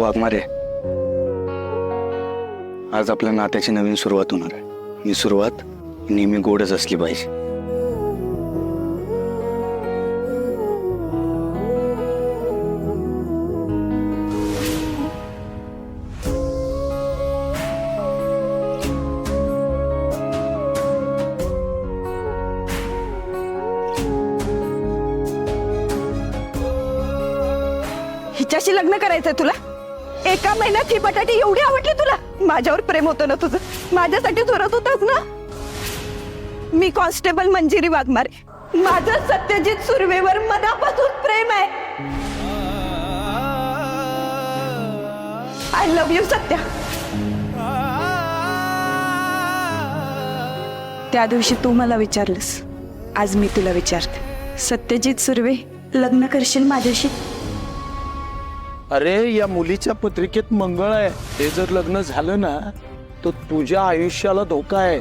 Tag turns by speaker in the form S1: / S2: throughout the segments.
S1: वाघमारे, आज आपल्या नात्याची नवीन सुरुवात होणार आहे. ही सुरुवात नेहमी गोडच असली पाहिजे.
S2: हिच्याशी लग्न करायचंय तुला? एका महिन्यात ही बटाटी एवढी आवडली तुला? माझ्यावर प्रेम होतं ना तुझं? माझ्यासाठी झोरत होतास ना? मी कॉन्स्टेबल मंजिरी वाघमारे. माझं सत्यजित सुर्वेवर मनापासून प्रेम आहे. I love you Satya. त्या दिवशी तू मला विचारलंस, आज मी तुला विचारते. सत्यजित सुर्वे, लग्न करशील माझ्याशी?
S3: अरे या मुलीच्या पत्रिकेत मंगळ आहे. ते जर लग्न झालं ना तर तुझ्या आयुष्याला धोका आहे.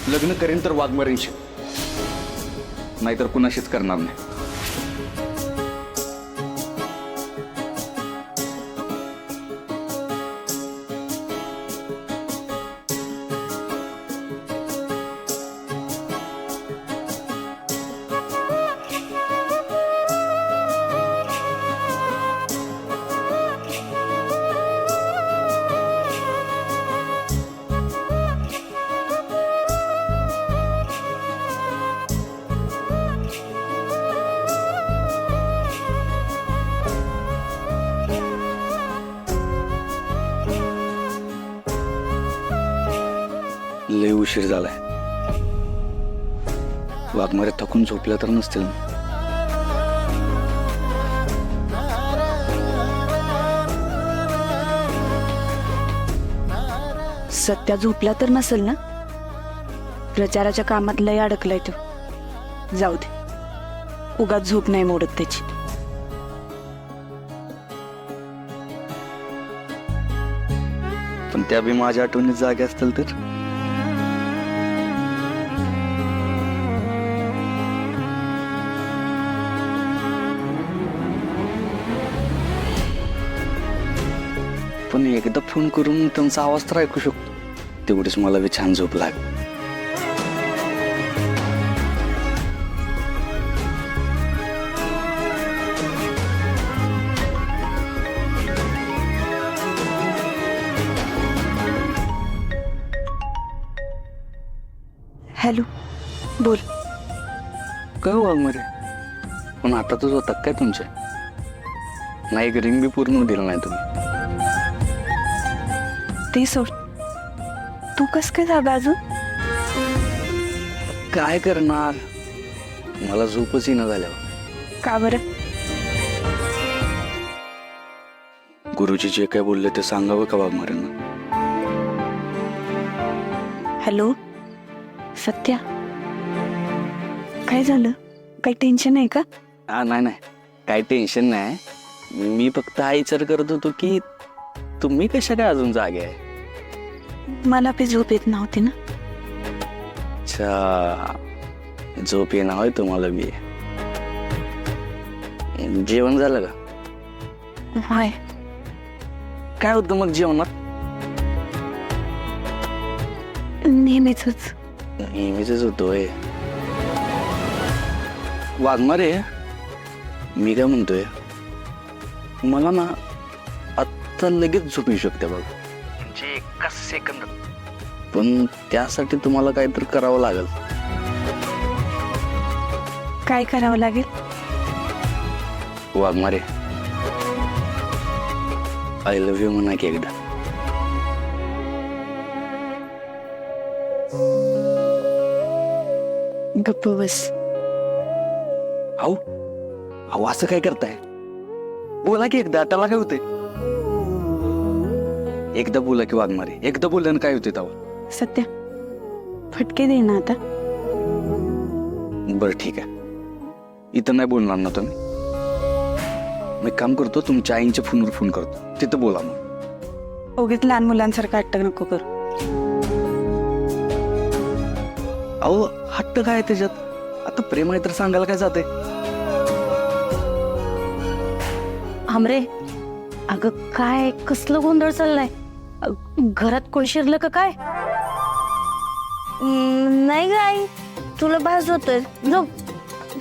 S1: लग्न करेन तर वाघमारेंशी, नाहीतर कुणाशीच करणार नाही. लय उशीर झालाय. वाघमारे थकून झोपल्या तर नसतील ना?
S2: सत्या झोपला तर नसेल ना? प्रचाराच्या कामात लय अडकलाय तो. जाऊ दे, उगाच झोप नाही मोडत त्याची.
S1: पण त्या बी माझ्या आठवणीत जागे असतील तर? पण एकदा फोन करून त्यांचा आवाज तर ऐकू शकतो. तेवढीच मला बी छान झोप लाग.
S2: हॅलो, बोल.
S1: काय वाघमारे, पण आता तुझं होता काय तुमच्या? नाही, एक रिंग बी पूर्ण दिलं नाही तुम्ही.
S2: ते सोड, तू कस काय जागा अजून?
S1: काय करणार, मला झोपच येणं झाल्यावर.
S2: का बरं?
S1: गुरुजी जे काय बोलले ते सांगावं का वाघमाऱ्यांना?
S2: हॅलो सत्या, काय झालं? काही टेन्शन आहे का?
S1: नाही नाही, काही टेन्शन नाही. मी फक्त हा विचार करत होतो की तुम्ही कशा काय अजून जागे आहे?
S2: मला बी झोप येत नव्हती ना.
S1: अच्छा, झोप येणार होय तुम्हाला बी. जेवण झालं का?
S2: हाय.
S1: काय होतं मग जेवणात?
S2: नेहमीच.
S1: नेहमीच होतोय. वाघमारे, मी काय म्हणतोय, मला ना आत्ता लगेच झोप येऊ शकते बघ, म्हणजे एका सेकंदात. पण त्यासाठी तुम्हाला काहीतरी करावं लागेल.
S2: काय करावं लागेल?
S1: वाघमारे, आय लव्ह यू म्हणा की एकदा.
S2: गप्प बस.
S1: अहो अहो असं काय करताय? बोला की एकदा, त्याला काय होते? एकदा बोला की वाघमारे, एकदा बोलल्यानं काय होते तेव्हा?
S2: सत्या, फटके दे ना आता.
S1: बरं ठीक आहे, इथं नाही बोलणार ना तुम्ही. मी काम करतो, तुमच्या आईंच्या फोनवर फोन करतो, तिथं बोला मग.
S2: उगीच लहान मुलांसारखं हट्ट नको कर.
S1: अहो हट्ट काय आहे त्याच्यात? आता प्रेम आहे तर सांगायला काय जाते?
S4: आमरे, अगं काय कसलं गोंधळ चाललाय? घरात कोण शिरलं का काय? नाही ग आई, तुला भास होतोय. झोप.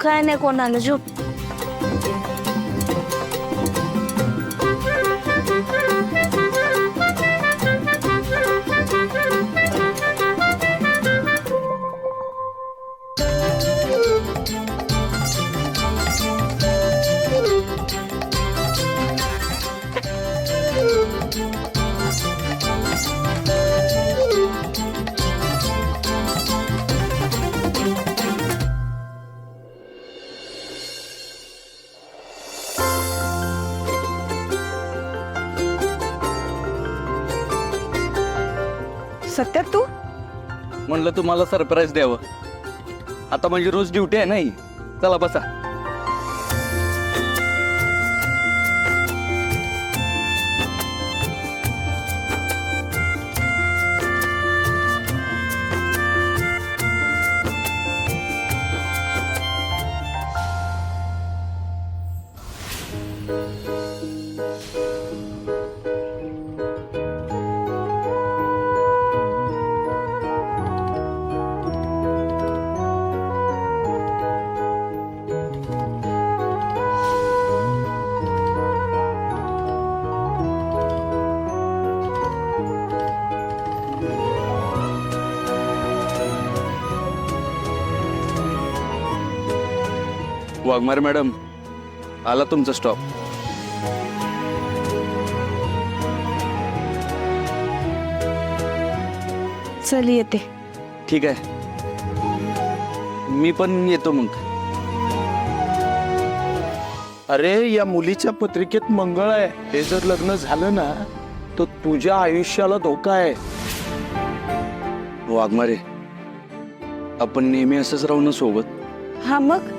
S4: काय नाही कोण आलं, झोप.
S2: सत्या तू
S1: म्हणलं तुम्हाला सरप्राईज द्यावं. आता म्हणजे रोज ड्युटी आहे नाही. चला बसा. वाघमारे मॅडम, आला तुमचा स्टॉप.
S2: चल येते.
S1: ठीक आहे, मी पण येतो मग.
S3: अरे या मुलीच्या पत्रिकेत मंगळ आहे. हे जर लग्न झालं ना तर तुझ्या आयुष्याला धोका आहे.
S1: वाघमारे, आपण नेहमी असंच राहू ना सोबत?
S2: हा मग